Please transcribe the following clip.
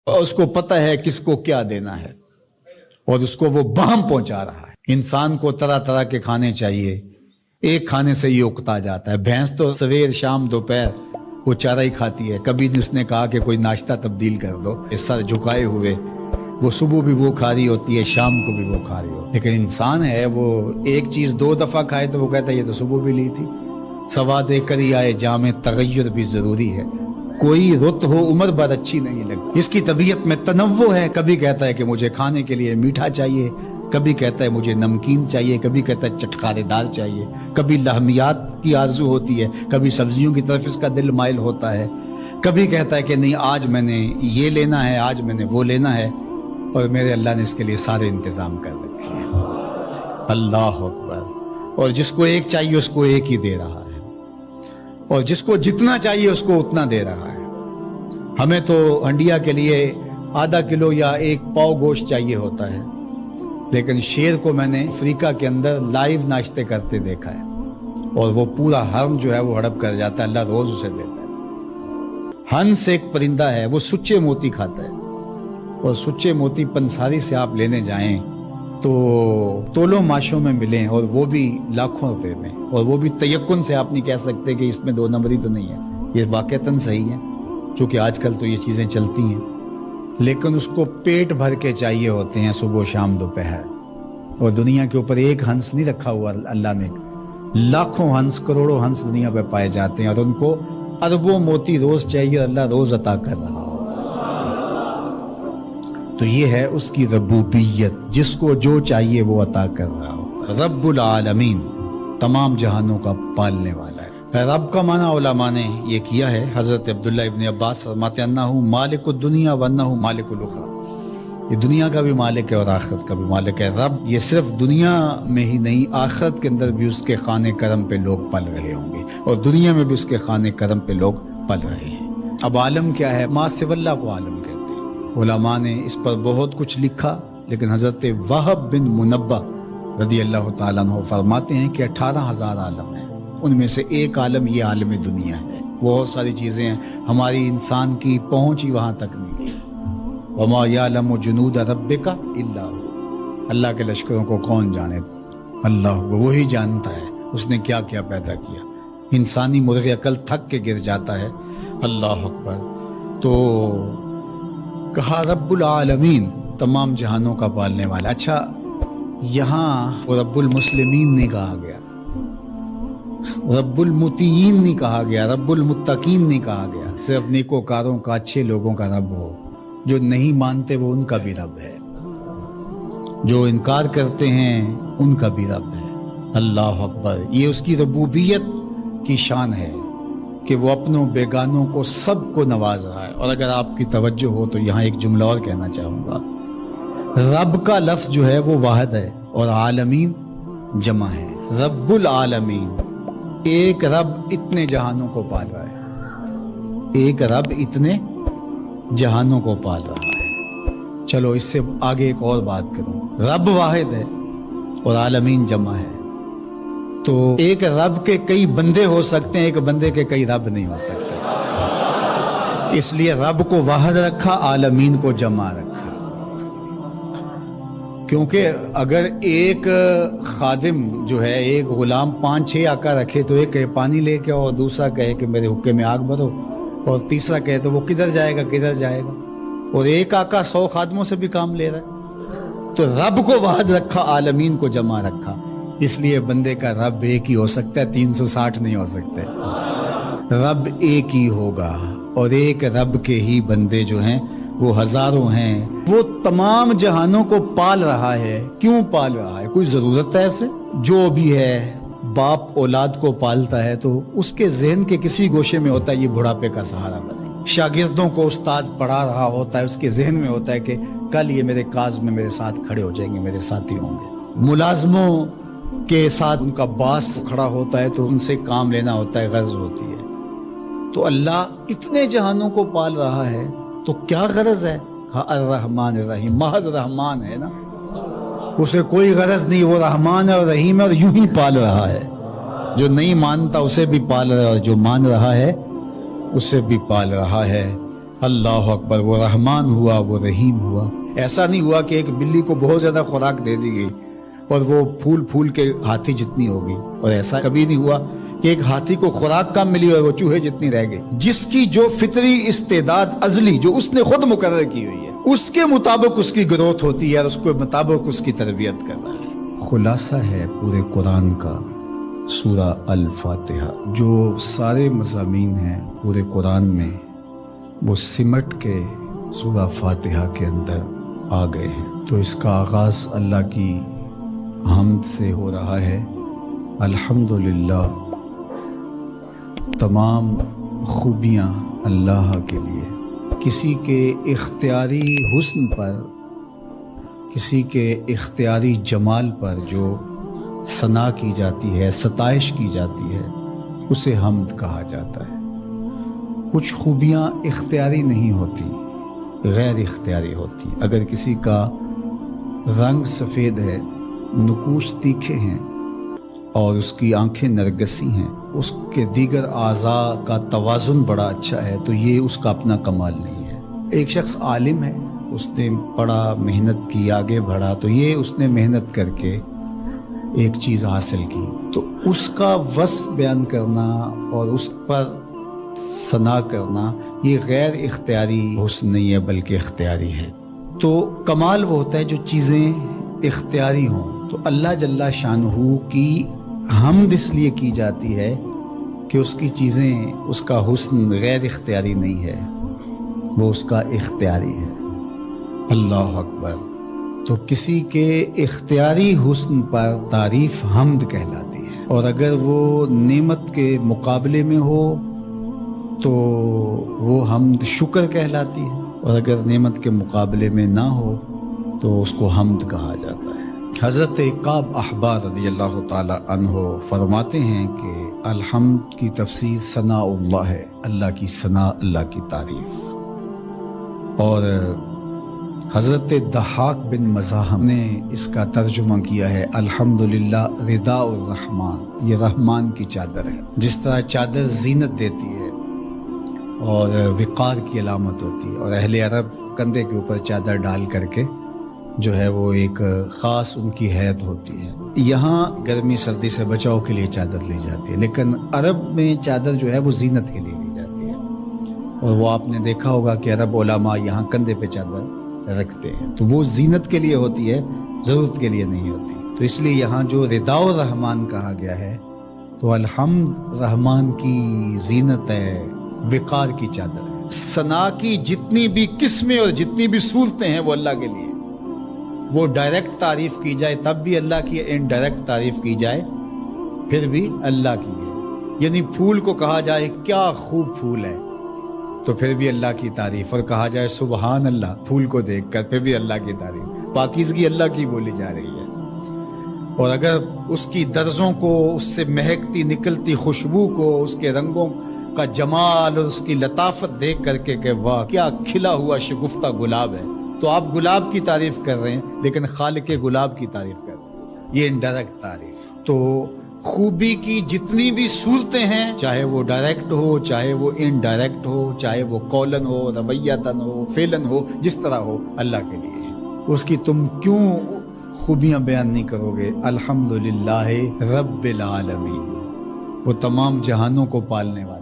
اور اس کو پتہ ہے کس کو کیا دینا ہے اور اس کو وہ بہم پہنچا رہا ہے۔ انسان کو طرح طرح کے کھانے چاہیے، ایک کھانے سے یہ اکتا جاتا ہے۔ بھینس تو سویر شام دوپہر وہ چارہ ہی کھاتی ہے، کبھی نہیں اس نے کہا کہ کوئی ناشتہ تبدیل کر دو۔ سر جھکائے ہوئے وہ صبح بھی وہ کھا رہی ہوتی ہے، شام کو بھی وہ کھا رہی ہوتی ہے۔ لیکن انسان ہے وہ ایک چیز 2 دفعہ کھائے تو وہ کہتا ہے یہ تو صبح بھی لی تھی۔ سواد کر ہی آئے جامع تغیر بھی ضروری ہے، کوئی رت ہو عمر بھر اچھی نہیں لگتی۔ اس کی طبیعت میں تنوع ہے، کبھی کہتا ہے کہ مجھے کھانے کے لیے میٹھا چاہیے، کبھی کہتا ہے مجھے نمکین چاہیے، کبھی کہتا ہے چٹکارے دار چاہیے، کبھی لحمیات کی آرزو ہوتی ہے، کبھی سبزیوں کی طرف اس کا دل مائل ہوتا ہے، کبھی کہتا ہے کہ نہیں آج میں نے یہ لینا ہے، آج میں نے وہ لینا ہے، اور میرے اللہ نے اس کے لیے سارے انتظام کر رکھے ہیں۔ اللہ اکبر۔ اور جس کو ایک چاہیے اس کو ایک ہی دے رہا ہے، اور جس کو جتنا چاہیے اس کو اتنا دے رہا ہے۔ ہمیں تو ہنڈیا کے لیے ½ کلو یا 1 پاؤ گوشت چاہیے ہوتا ہے، لیکن شیر کو میں نے افریقہ کے اندر لائیو ناشتے کرتے دیکھا ہے، اور وہ پورا حرم جو ہے وہ ہڑپ کر جاتا ہے، اللہ روز اسے دیتا ہے۔ ہنس ایک پرندہ ہے، وہ سچے موتی کھاتا ہے، اور سچے موتی پنساری سے آپ لینے جائیں تو تولوں ماشوں میں ملیں، اور وہ بھی لاکھوں روپے میں، اور وہ بھی تیقن سے آپ نہیں کہہ سکتے کہ اس میں 2 نمبری تو نہیں ہے، یہ واقعتاً صحیح ہے، چونکہ آج کل تو یہ چیزیں چلتی ہیں، لیکن اس کو پیٹ بھر کے چاہیے ہوتے ہیں صبح شام دوپہر۔ اور دنیا کے اوپر ایک ہنس نہیں رکھا ہوا اللہ نے، لاکھوں ہنس کروڑوں ہنس دنیا پہ پائے جاتے ہیں، اور ان کو اربوں موتی روز چاہیے، اللہ روز عطا کر رہا ہو۔ تو یہ ہے اس کی ربوبیت، جس کو جو چاہیے وہ عطا کر رہا ہوتا ہے۔ رب العالمین، تمام جہانوں کا پالنے والا ہے۔ رب کا معنی علماء نے یہ کیا ہے، حضرت عبداللہ ابن عباس فرماتے ہیں انہ مالک الدنیا وانہ مالک الاخرى، یہ دنیا کا بھی مالک ہے اور آخرت کا بھی مالک ہے۔ رب یہ صرف دنیا میں ہی نہیں، آخرت کے اندر بھی اس کے خانے کرم پہ لوگ پل رہے ہوں گے، اور دنیا میں بھی اس کے خانے کرم پہ لوگ پل رہے ہیں۔ اب عالم کیا ہے؟ ما سوی اللہ کو عالم کہتے ہیں۔ علماء نے اس پر بہت کچھ لکھا، لیکن حضرت وہب بن منبہ رضی اللہ تعالیٰ عنہ فرماتے ہیں کہ 18,000 عالم ہیں، ان میں سے ایک عالم یہ عالم دنیا ہے۔ بہت ساری چیزیں ہیں، ہماری انسان کی پہنچ ہی وہاں تک نہیں ہے۔ وما یعلم جنود ربک الا هو، اللہ کے لشکروں کو کون جانے؟ اللہ، وہی جانتا ہے اس نے کیا کیا پیدا کیا۔ انسانی مرغ عقل تھک کے گر جاتا ہے۔ اللہ اکبر۔ تو کہا رب العالمین، تمام جہانوں کا پالنے والا۔ اچھا، یہاں رب المسلمین نہیں کہا گیا، رب المطیعین نہیں کہا گیا، رب المتقین نہیں کہا گیا، صرف نیکوکاروں کا، اچھے لوگوں کا رب ہو۔ جو نہیں مانتے وہ ان کا بھی رب ہے، جو انکار کرتے ہیں ان کا بھی رب ہے۔ اللہ اکبر۔ یہ اس کی ربوبیت کی شان ہے کہ وہ اپنوں بیگانوں کو سب کو نواز رہا ہے۔ اور اگر آپ کی توجہ ہو تو یہاں ایک جملہ اور کہنا چاہوں گا، رب کا لفظ جو ہے وہ واحد ہے اور عالمین جمع ہے۔ رب العالمین، ایک رب اتنے جہانوں کو پال رہا ہے، ایک رب اتنے جہانوں کو پال رہا ہے۔ چلو اس سے آگے ایک اور بات کروں، رب واحد ہے اور عالمین جمع ہے، تو ایک رب کے کئی بندے ہو سکتے ہیں، ایک بندے کے کئی رب نہیں ہو سکتے، اس لیے رب کو واحد رکھا، عالمین کو جمع رکھا۔ کیونکہ اگر ایک خادم جو ہے، ایک غلام 5-6 آقا رکھے تو ایک کہے پانی لے کے، اور دوسرا کہے کہ میرے حقے میں آگ بھرو، اور تیسرا کہے تو وہ کدھر جائے گا کدھر جائے گا، اور ایک آقا 100 خادموں سے بھی کام لے رہا ہے۔ تو رب کو واحد رکھا، عالمین کو جمع رکھا، اس لیے بندے کا رب ایک ہی ہو سکتا ہے، 360 نہیں ہو سکتے۔ رب ایک ہی ہوگا، اور ایک رب کے ہی بندے جو ہیں وہ ہزاروں ہیں۔ وہ تمام جہانوں کو پال رہا ہے۔ کیوں پال رہا ہے؟ کوئی ضرورت ہے اسے؟ جو بھی ہے، باپ اولاد کو پالتا ہے تو اس کے ذہن کے کسی گوشے میں ہوتا ہے یہ بڑھاپے کا سہارا بنے۔ شاگردوں کو استاد پڑھا رہا ہوتا ہے، اس کے ذہن میں ہوتا ہے کہ کل یہ میرے کاز میں میرے ساتھ کھڑے ہو جائیں گے، میرے ساتھی ہوں گے۔ ملازموں کے ساتھ ان کا باس کھڑا ہوتا ہے تو ان سے کام لینا ہوتا ہے، غرض ہوتی ہے۔ تو اللہ اتنے جہانوں کو پال رہا ہے تو کیا غرض ہے؟ الرحمن الرحیم، محض رحمان ہے نا، اسے کوئی غرض نہیں، وہ رحمان ہے اور رحیم ہے، اور یوں ہی پال رہا ہے۔ جو نہیں مانتا اسے بھی پال رہا ہے، اور جو مان رہا ہے اسے بھی پال رہا ہے۔ اللہ اکبر، وہ رحمان ہوا، وہ رحیم ہوا۔ ایسا نہیں ہوا کہ ایک بلی کو بہت زیادہ خوراک دے دی گئی اور وہ پھول پھول کے ہاتھی جتنی ہو گئی، اور ایسا کبھی نہیں ہوا کہ ایک ہاتھی کو خوراک کم ملی اور وہ چوہے جتنی رہ گئی۔ جس کی جو فطری استعداد ازلی جو اس نے خود مقرر کی ہوئی ہے، اس کے مطابق اس کی گروتھ ہوتی ہے اور اس کے مطابق اس کی تربیت کرنا ہے۔ خلاصہ ہے پورے قرآن کا سورہ الفاتحہ، جو سارے مضامین ہیں پورے قرآن میں وہ سمٹ کے سورہ فاتحہ کے اندر آ گئے ہیں۔ تو اس کا آغاز اللہ کی حمد سے ہو رہا ہے۔ الحمدللہ، تمام خوبیاں اللہ کے لیے۔ کسی کے اختیاری حسن پر، کسی کے اختیاری جمال پر جو ثنا کی جاتی ہے، ستائش کی جاتی ہے، اسے حمد کہا جاتا ہے۔ کچھ خوبیاں اختیاری نہیں ہوتی، غیر اختیاری ہوتی۔ اگر کسی کا رنگ سفید ہے، نقوش تیکھے ہیں اور اس کی آنکھیں نرگسی ہیں، اس کے دیگر اعضاء کا توازن بڑا اچھا ہے، تو یہ اس کا اپنا کمال نہیں ہے۔ ایک شخص عالم ہے، اس نے پڑھا، محنت کی، آگے بڑھا، تو یہ اس نے محنت کر کے ایک چیز حاصل کی، تو اس کا وصف بیان کرنا اور اس پر ثنا کرنا یہ غیر اختیاری حسن نہیں ہے بلکہ اختیاری ہے۔ تو کمال وہ ہوتا ہے جو چیزیں اختیاری ہوں۔ تو اللہ جل شانہ کی حمد اس لیے کی جاتی ہے کہ اس کی چیزیں، اس کا حسن غیر اختیاری نہیں ہے، وہ اس کا اختیاری ہے۔ اللہ اکبر۔ تو کسی کے اختیاری حسن پر تعریف حمد کہلاتی ہے، اور اگر وہ نعمت کے مقابلے میں ہو تو وہ حمد شکر کہلاتی ہے، اور اگر نعمت کے مقابلے میں نہ ہو تو اس کو حمد کہا جاتا ہے۔ حضرت کعب احبار رضی اللہ تعالی عنہ فرماتے ہیں کہ الحمد کی تفسیر ثناء اللہ ہے، اللہ کی ثنا، اللہ کی تعریف۔ اور حضرت ضحاک بن مزاحم نے اس کا ترجمہ کیا ہے الحمدللہ رداء الرحمن، یہ رحمان کی چادر ہے۔ جس طرح چادر زینت دیتی ہے اور وقار کی علامت ہوتی ہے، اور اہل عرب کندھے کے اوپر چادر ڈال کر کے جو ہے وہ ایک خاص ان کی حیت ہوتی ہے۔ یہاں گرمی سردی سے بچاؤ کے لیے چادر لی جاتی ہے، لیکن عرب میں چادر جو ہے وہ زینت کے لیے لی جاتی ہے، اور وہ آپ نے دیکھا ہوگا کہ عرب علماء یہاں کندھے پہ چادر رکھتے ہیں، تو وہ زینت کے لیے ہوتی ہے، ضرورت کے لیے نہیں ہوتی۔ تو اس لیے یہاں جو رداء الرحمن کہا گیا ہے، تو الحمد رحمان کی زینت ہے، وقار کی چادر ہے۔ ثنا کی جتنی بھی قسمیں اور جتنی بھی صورتیں ہیں وہ اللہ کے لیے، وہ ڈائریکٹ تعریف کی جائے تب بھی اللہ کی، انڈائریکٹ تعریف کی جائے پھر بھی اللہ کی ہے۔ یعنی پھول کو کہا جائے کیا خوب پھول ہے تو پھر بھی اللہ کی تعریف، اور کہا جائے سبحان اللہ پھول کو دیکھ کر پھر بھی اللہ کی تعریف، پاکیزگی اللہ کی بولی جا رہی ہے۔ اور اگر اس کی درزوں کو، اس سے مہکتی نکلتی خوشبو کو، اس کے رنگوں کا جمال اور اس کی لطافت دیکھ کر کے کہ واہ کیا کھلا ہوا شگفتہ گلاب ہے، تو آپ گلاب کی تعریف کر رہے ہیں لیکن خالق گلاب کی تعریف کر رہے ہیں، یہ انڈائریکٹ تعریف۔ تو خوبی کی جتنی بھی صورتیں ہیں، چاہے وہ ڈائریکٹ ہو، چاہے وہ انڈائریکٹ ہو، چاہے وہ قولن ہو، رویتاً ہو، فعلاً ہو، جس طرح ہو، اللہ کے لیے ہے۔ اس کی تم کیوں خوبیاں بیان نہیں کرو گے؟ الحمدللہ رب العالمین، وہ تمام جہانوں کو پالنے والا۔